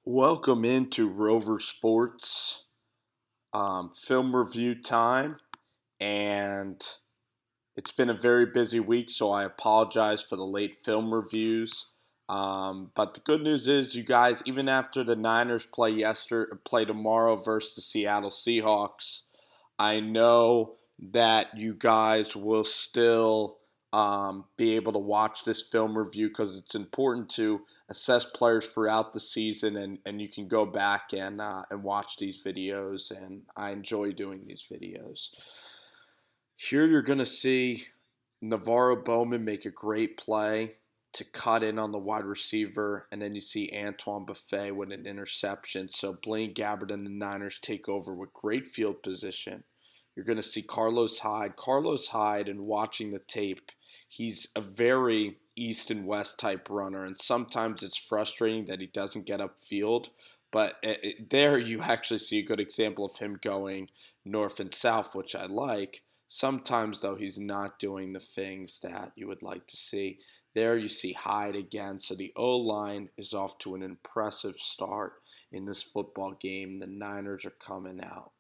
Welcome into Rover Sports film review time, and it's been a very busy week, so I apologize for the late film reviews. But the good news is, you guys, even after the Niners play tomorrow versus the Seattle Seahawks, I know that you guys will still be able to watch this film review because it's important to assess players throughout the season, and you can go back and watch these videos, and I enjoy doing these videos. Here you're going to see Navarro Bowman make a great play to cut in on the wide receiver, and then you see Antoine Buffet with an interception. So Blaine Gabbert and the Niners take over with great field position. You're going to see Carlos Hyde. Carlos Hyde, and watching the tape, he's a very east and west type runner, and sometimes it's frustrating that he doesn't get upfield. But there you actually see a good example of him going north and south, which I like. Sometimes, though, he's not doing the things that you would like to see. There you see Hyde again. So the O-line is off to an impressive start in this football game. The Niners are coming out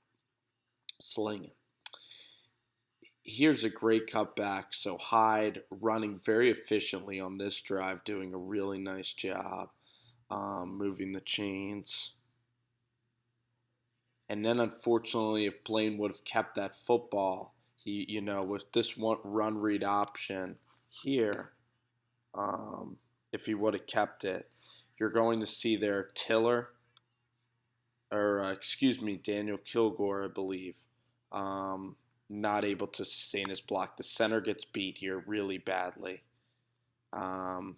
slinging. Here's a great cutback. So Hyde running very efficiently on this drive, doing a really nice job moving the chains. And then, unfortunately, if Blaine would have kept that football, with this one run read option here, if he would have kept it, you're going to see there Tiller, or Daniel Kilgore, I believe, not able to sustain his block. The center gets beat here really badly, um,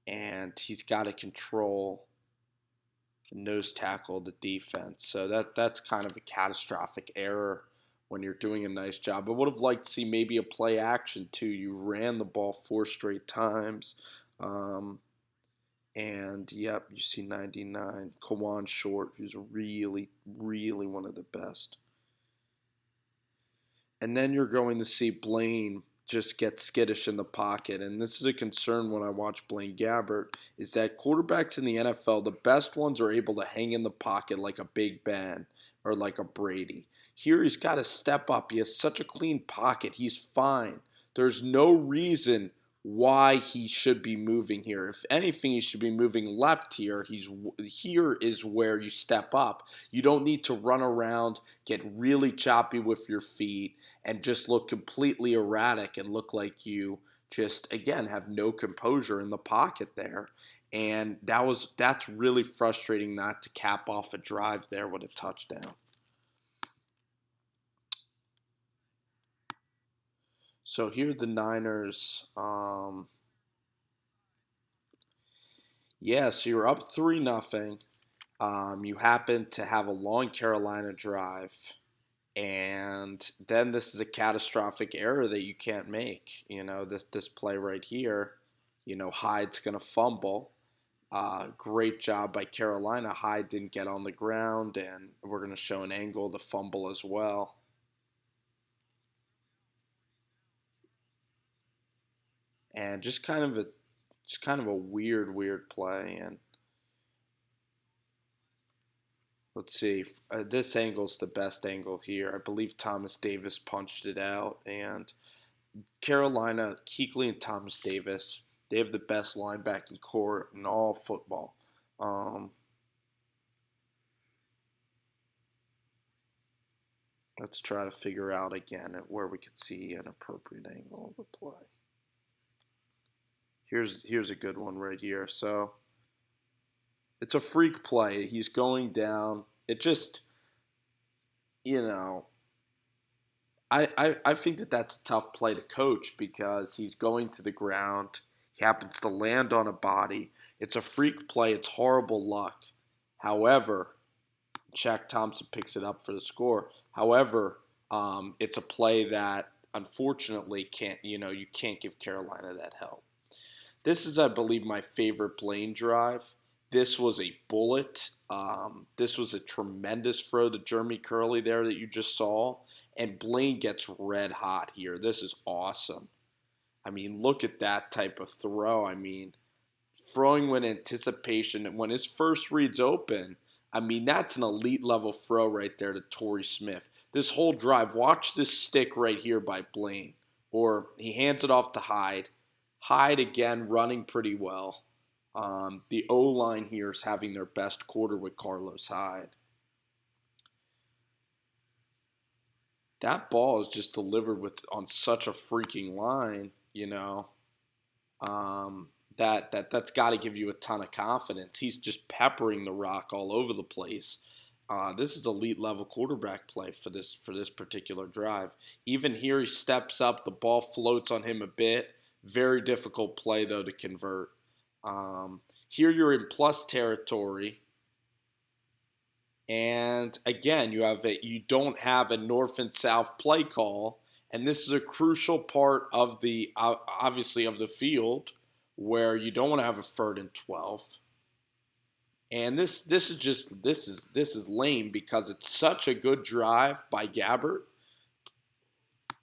and he's got to control the nose tackle the defense. So that's kind of a catastrophic error when you're doing a nice job. I would have liked to see maybe a play action too. You ran the ball 4 straight times. And yep, you see 99. Kawan Short, who's really, really one of the best. And then you're going to see Blaine just get skittish in the pocket. And this is a concern when I watch Blaine Gabbert, is that quarterbacks in the NFL, the best ones are able to hang in the pocket like a Big Ben or like a Brady. Here he's got to step up. He has such a clean pocket. He's fine. There's no reason why he should be moving here. If anything, he should be moving left here. Here is where you step up. You don't need to run around, get really choppy with your feet, and just look completely erratic and look like you just again have no composure in the pocket there. And that's really frustrating not to cap off a drive there with a touchdown. So here the Niners, so you're up 3-0. You happen to have a long Carolina drive, and then this is a catastrophic error that you can't make. This play right here, Hyde's going to fumble. Great job by Carolina. Hyde didn't get on the ground, and we're going to show an angle of the fumble as well. And just kind of a weird play. And let's see, this angle's the best angle here. I believe Thomas Davis punched it out, and Carolina, Kuechly and Thomas Davis, they have the best linebacking core in all football. Let's try to figure out again where we could see an appropriate angle of the play. Here's a good one right here. So it's a freak play. He's going down. It just, I think that's a tough play to coach because he's going to the ground. He happens to land on a body. It's a freak play. It's horrible luck. However, Shaq Thompson picks it up for the score. However, it's a play that unfortunately you can't give Carolina that help. This is, I believe, my favorite Blaine drive. This was a bullet. This was a tremendous throw to Jeremy Curley there that you just saw. And Blaine gets red hot here. This is awesome. I mean, look at that type of throw. I mean, throwing with anticipation. And when his first read's open, I mean, that's an elite level throw right there to Torrey Smith. This whole drive, watch this stick right here by Blaine. Or he hands it off to Hyde. Hyde, again, running pretty well. The O-line here is having their best quarter with Carlos Hyde. That ball is just delivered on such a freaking line, that's got to give you a ton of confidence. He's just peppering the rock all over the place. This is elite level quarterback play for this particular drive. Even here, he steps up. The ball floats on him a bit. Very difficult play though to convert. Here you're in plus territory. And again, you don't have a north and south play call, and this is a crucial part of the obviously of the field where you don't want to have a 3rd and 12. And this is lame because it's such a good drive by Gabbert,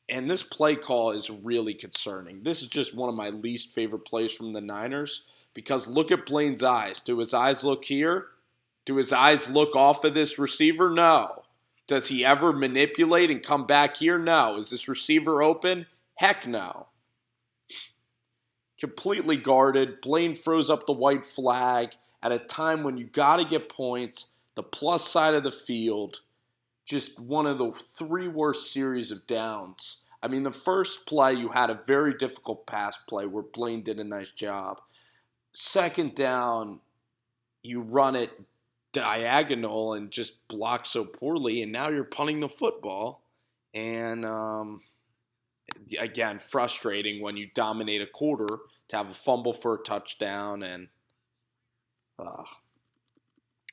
and this play call is really concerning. This is just one of my least favorite plays from the Niners because look at Blaine's eyes. Do his eyes look here? Do his eyes look off of this receiver? No. Does he ever manipulate and come back here? No. Is this receiver open? Heck no. Completely guarded. Blaine throws up the white flag at a time when you got to get points. The plus side of the field. Just one of the 3 worst series of downs. I mean, the first play, you had a very difficult pass play where Blaine did a nice job. Second down, you run it diagonal and just block so poorly, and now you're punting the football. And again, frustrating when you dominate a quarter to have a fumble for a touchdown, and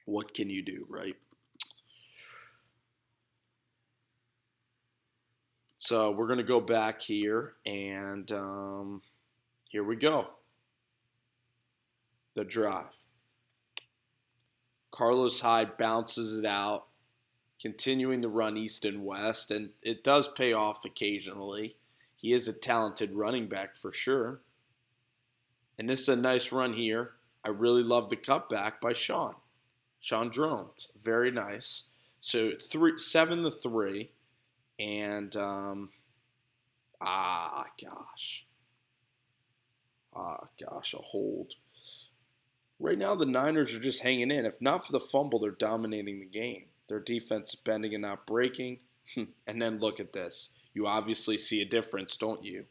what can you do, right? So we're going to go back here, and here we go. The drive. Carlos Hyde bounces it out, continuing to run east and west, and it does pay off occasionally. He is a talented running back for sure. And this is a nice run here. I really love the cutback by Sean Drones. Very nice. So 7-3, and a hold. Right now, the Niners are just hanging in. If not for the fumble, they're dominating the game. Their defense is bending and not breaking. And then look at this. You obviously see a difference, don't you?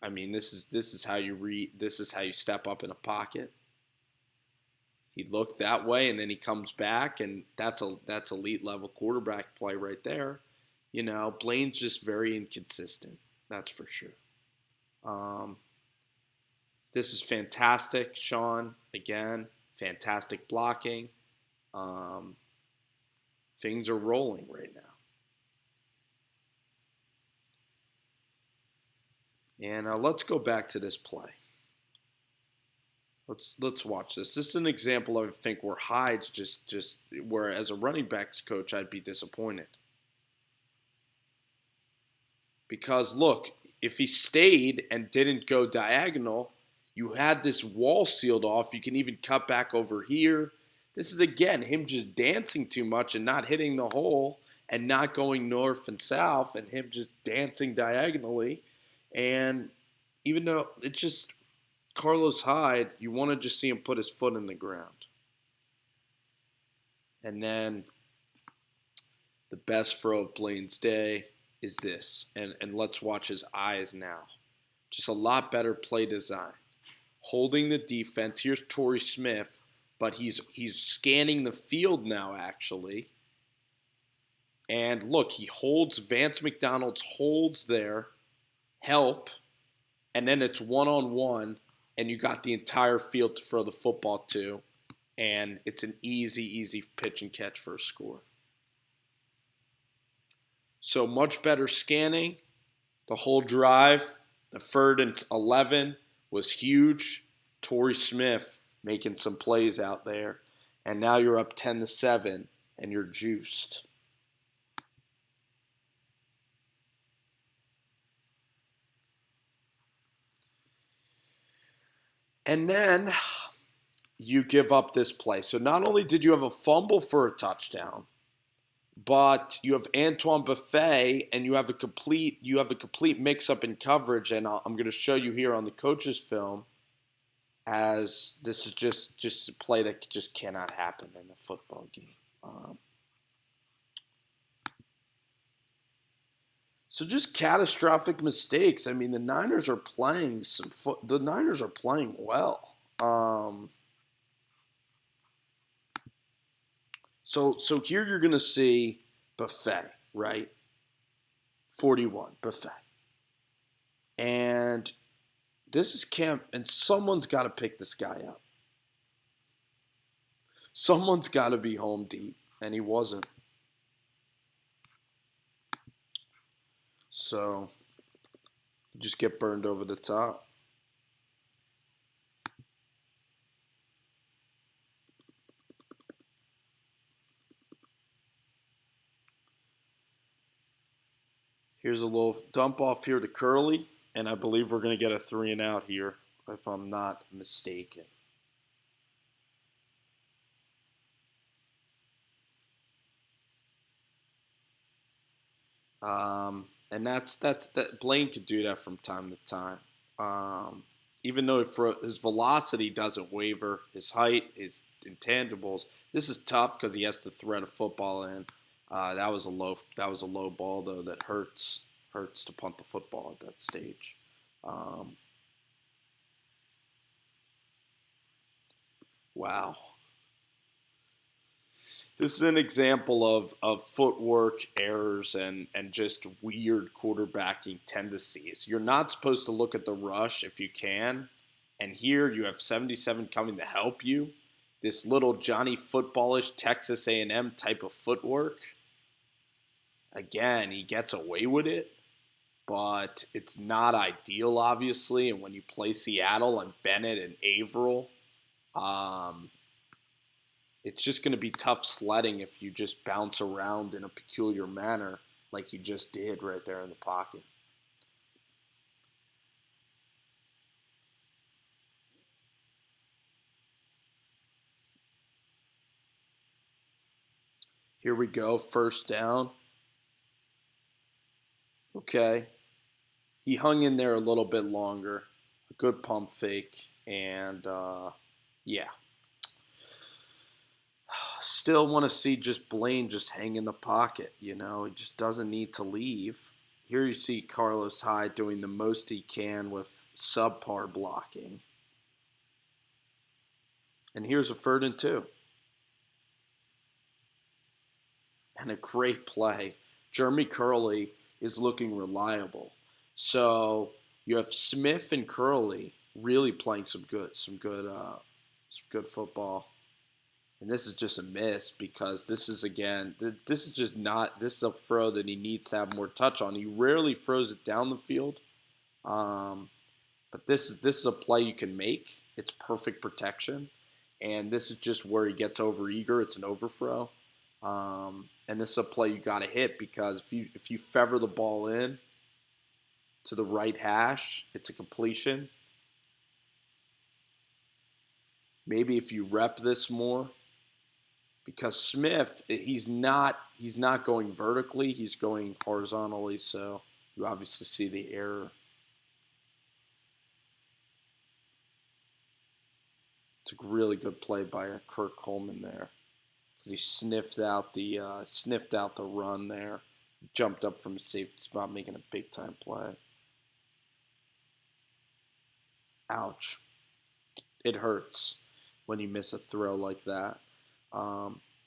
I mean, this is how you read. This is how you step up in a pocket. He looked that way, and then he comes back, and that's elite level quarterback play right there. Blaine's just very inconsistent. That's for sure. This is fantastic, Sean. Again, fantastic blocking. Things are rolling right now. And let's go back to this play. Let's watch this. This is an example of, I think, where Hyde's just where as a running backs coach I'd be disappointed. Because look, if he stayed and didn't go diagonal, you had this wall sealed off. You can even cut back over here. This is, again, him just dancing too much and not hitting the hole and not going north and south, and him just dancing diagonally. And even though it's just Carlos Hyde, you want to just see him put his foot in the ground. And then the best throw of Blaine's day is this. And let's watch his eyes now. Just a lot better play design. Holding the defense. Here's Torrey Smith, but he's scanning the field now, actually. And look, he holds, Vance McDonald's holds there, help, and then it's one-on-one, and you got the entire field to throw the football to, and it's an easy pitch and catch for a score. So much better scanning. The whole drive, the 3rd and 11 was huge. Torrey Smith making some plays out there. And now you're up 10-7, and you're juiced. And then you give up this play. So not only did you have a fumble for a touchdown, but you have Antoine Buffet, and you have a complete mix-up in coverage. And I'm going to show you here on the coach's film, as this is just a play that just cannot happen in a football game. So just catastrophic mistakes. I mean, the Niners are playing well. So here you're gonna see Buffet, right? 41 Buffet, and this is Cam, and someone's got to pick this guy up. Someone's got to be home deep, and he wasn't. So just get burned over the top. Here's a little dump off here to Curley, and I believe we're going to get a 3 and out here, if I'm not mistaken. And that Blaine could do that from time to time. Even though his velocity doesn't waver, his height, his intangibles. This is tough because he has to thread a football in. That was a low ball though. That hurts to punt the football at that stage. Wow. This is an example of footwork errors and just weird quarterbacking tendencies. You're not supposed to look at the rush if you can. And here you have 77 coming to help you. This little Johnny footballish Texas A&M type of footwork. Again, he gets away with it, but it's not ideal, obviously. And when you play Seattle and Bennett and Averill, it's just going to be tough sledding if you just bounce around in a peculiar manner like you just did right there in the pocket. Here we go, first down. Okay. He hung in there a little bit longer. A good pump fake. And, yeah. Still want to see just Blaine just hang in the pocket, He just doesn't need to leave. Here you see Carlos Hyde doing the most he can with subpar blocking. And here's a 3rd and 2. And a great play. Jeremy Curley is looking reliable. So you have Smith and Curley really playing some good football. And this is just a miss because this is a throw that he needs to have more touch on. He rarely throws it down the field. But this is a play you can make. It's perfect protection. And this is just where he gets overeager. It's an overthrow. And this is a play you got to hit because if you feather the ball in to the right hash, it's a completion. Maybe if you rep this more, because Smith, he's not going vertically, he's going horizontally, so you obviously see the error. It's a really good play by Kirk Coleman there, because he sniffed out the run there, jumped up from a safety spot, making a big time play. Ouch! It hurts when you miss a throw like that.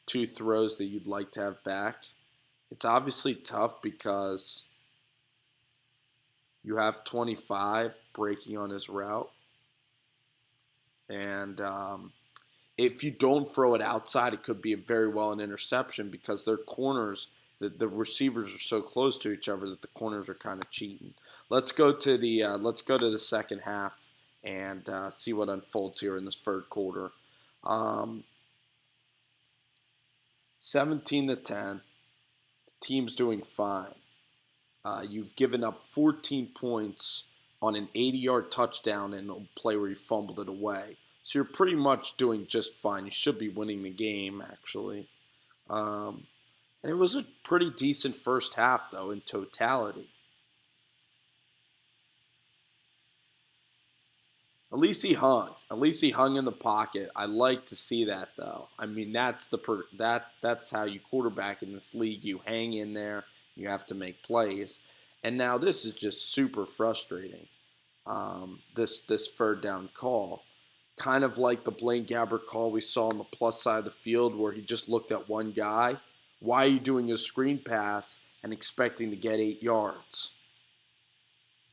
2 throws that you'd like to have back. It's obviously tough because you have 25 breaking on his route. And if you don't throw it outside, it could be very well an interception because their corners, the receivers are so close to each other that the corners are kind of cheating. Let's go to the second half and see what unfolds here in this 3rd quarter. 17-10. The team's doing fine. You've given up 14 points on an 80-yard touchdown in a play where you fumbled it away. So you're pretty much doing just fine. You should be winning the game, actually. Um, and it was a pretty decent first half, though, in totality. At least he hung. At least he hung in the pocket. I like to see that, though. I mean, that's how you quarterback in this league. You hang in there. You have to make plays. And now this is just super frustrating. This third down call, kind of like the Blaine Gabbert call we saw on the plus side of the field, where he just looked at one guy. Why are you doing a screen pass and expecting to get 8 yards?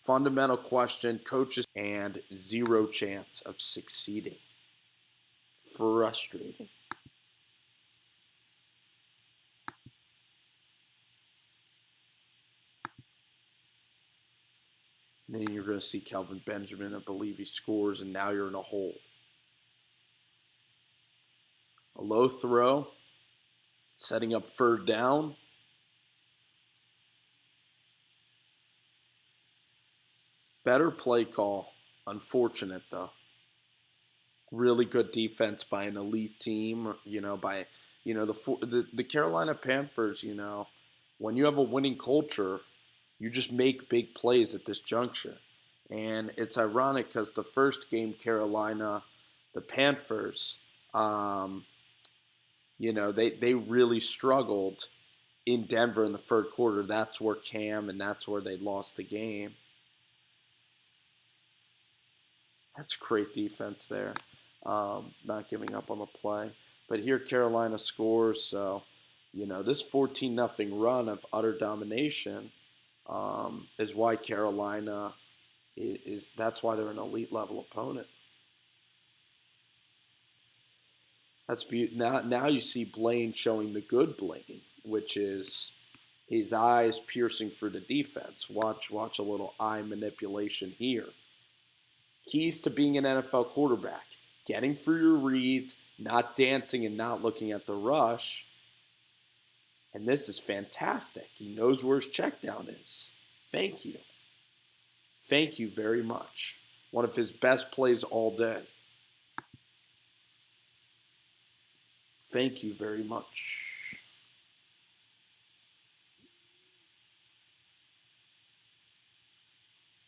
Fundamental question, coaches, and zero chance of succeeding. Frustrating. And then you're going to see Kelvin Benjamin. I believe he scores, and now you're in a hole. A low throw, setting up third down. Better play call. Unfortunate, though. Really good defense by an elite team, the Carolina Panthers, when you have a winning culture, you just make big plays at this juncture. And it's ironic because the first game, Carolina, the Panthers, they really struggled in Denver in the third quarter. That's where Cam, and that's where they lost the game. That's great defense there. Not giving up on the play. But here Carolina scores, so, this 14-0 run of utter domination is why Carolina that's why they're an elite level opponent. Now you see Blaine showing the good Blaine, which is his eyes piercing through the defense. Watch a little eye manipulation here. Keys to being an NFL quarterback: getting through your reads, not dancing and not looking at the rush. And this is fantastic. He knows where his check down is. Thank you. Thank you very much. One of his best plays all day. Thank you very much.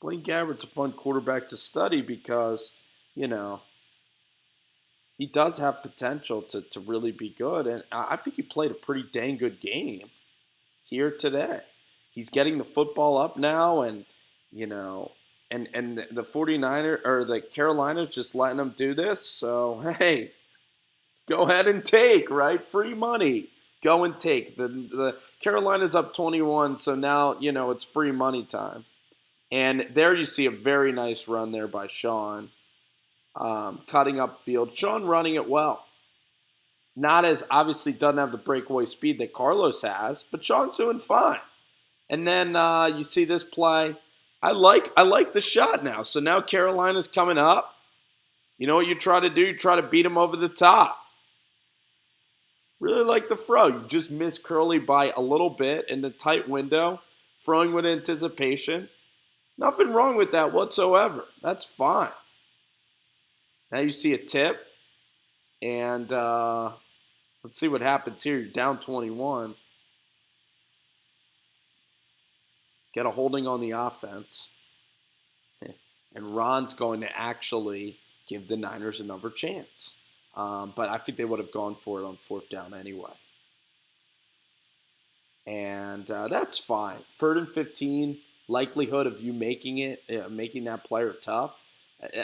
Blaine Gabbert's a fun quarterback to study because, he does have potential to really be good. And I think he played a pretty dang good game here today. He's getting the football up now, and, and the 49ers or the Carolinas just letting him do this. So, hey, go ahead and take, right? Free money. Go and take. The Carolina's up 21, so now, it's free money time. And there you see a very nice run there by Sean, cutting upfield. Sean running it well. Not as, obviously doesn't have the breakaway speed that Carlos has, but Sean's doing fine. And then you see this play. I like the shot now. So now Carolina's coming up. You know what you try to do? You try to beat him over the top. Really like the throw. You just miss Curly by a little bit in the tight window. Throwing with anticipation. Nothing wrong with that whatsoever. That's fine. Now you see a tip. And let's see what happens here. You're down 21. Get a holding on the offense. And Ron's going to actually give the Niners another chance. But I think they would have gone for it on fourth down anyway. And that's fine. 3rd and 15, likelihood of you making that player tough.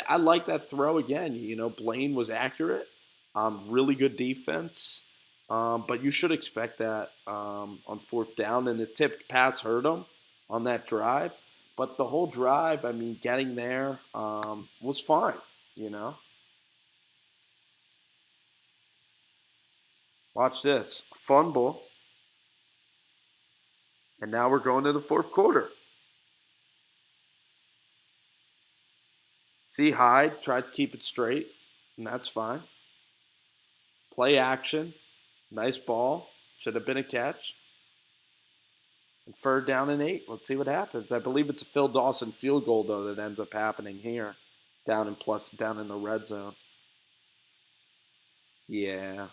I like that throw again. Blaine was accurate. Really good defense. But you should expect that on fourth down. And the tipped pass hurt him on that drive. But the whole drive, getting there was fine, Watch this. Fumble. And now we're going to the fourth quarter. See, Hyde tried to keep it straight, and that's fine. Play action. Nice ball. Should have been a catch. And 3rd down and 8. Let's see what happens. I believe it's a Phil Dawson field goal, though, that ends up happening here. Down in the red zone. Yeah,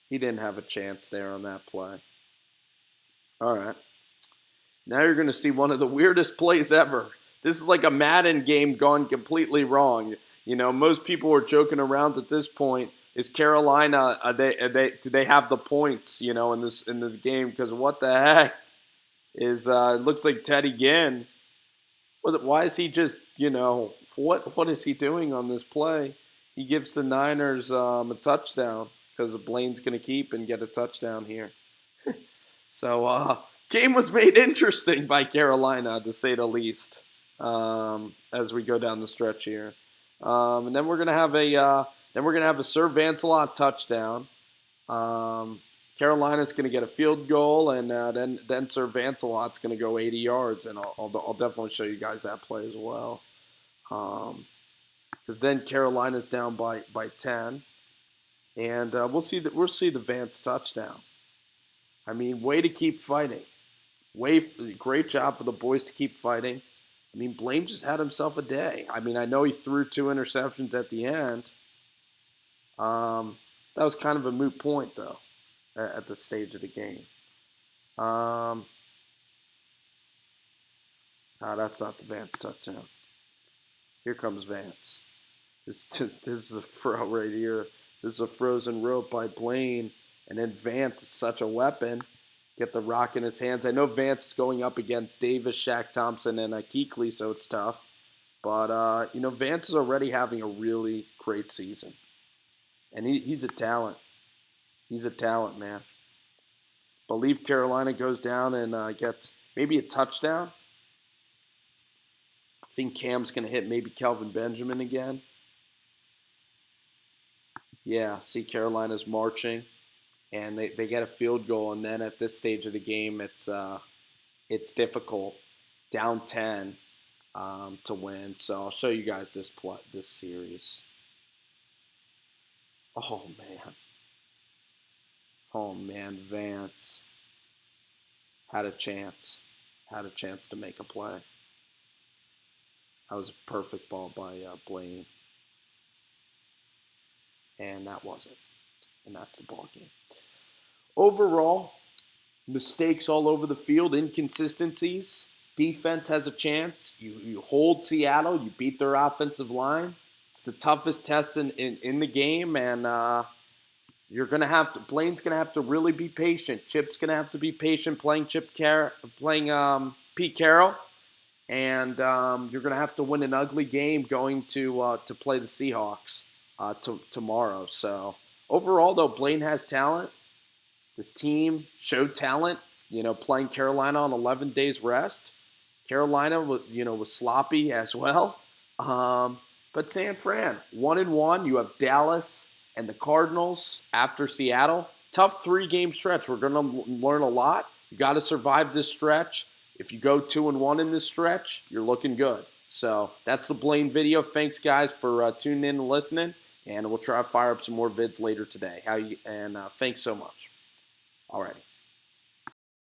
he didn't have a chance there on that play. All right. Now you're going to see one of the weirdest plays ever. This is like a Madden game gone completely wrong. You know, most people are joking around at this point. Is Carolina? Do they have the points? You know, in this game? Because what the heck is? It looks like Teddy Ginn. Why is he just? You know, what is he doing on this play? He gives the Niners a touchdown because Blaine's going to keep and get a touchdown here. So, game was made interesting by Carolina, to say the least, as we go down the stretch here. And then we're gonna have a Sir Vance-A-Lot touchdown. Carolina's gonna get a field goal, and then Sir Vance-A-Lot's gonna go 80 yards, and I'll definitely show you guys that play as well. Because then Carolina's down by 10, and we'll see the Vance touchdown. I mean, way to keep fighting. Great job for the boys to keep fighting. I mean, Blaine just had himself a day. I mean, I know he threw 2 interceptions at the end. That was kind of a moot point, though, at this stage of the game. That's not the Vance touchdown. Here comes Vance. This is a throw right here. This is a frozen rope by Blaine. And then Vance is such a weapon. Get the rock in his hands. I know Vance is going up against Davis, Shaq Thompson, and Kuechly, so it's tough. But, Vance is already having a really great season. And he's a talent. He's a talent, man. Believe Carolina goes down and gets maybe a touchdown. I think Cam's going to hit maybe Kelvin Benjamin again. Yeah, see Carolina's marching. And they get a field goal, and then at this stage of the game, it's difficult, down 10, to win. So I'll show you guys this series. Oh man, Vance had a chance to make a play. That was a perfect ball by Blaine, and that wasn't. And that's the ball game. Overall, mistakes all over the field, inconsistencies. Defense has a chance. You hold Seattle. You beat their offensive line. It's the toughest test in the game, and Blaine's going to have to really be patient. Chip's going to have to be patient playing Pete Carroll, and you're going to have to win an ugly game going to play the Seahawks tomorrow. So. Overall, though, Blaine has talent. This team showed talent, playing Carolina on 11 days rest. Carolina was sloppy as well. But San Fran, 1-1. You have Dallas and the Cardinals after Seattle. Tough 3-game stretch. We're going to learn a lot. You got to survive this stretch. If you go 2-1 in this stretch, you're looking good. So that's the Blaine video. Thanks, guys, for tuning in and listening. And we'll try to fire up some more vids later today. Thanks so much. Alrighty.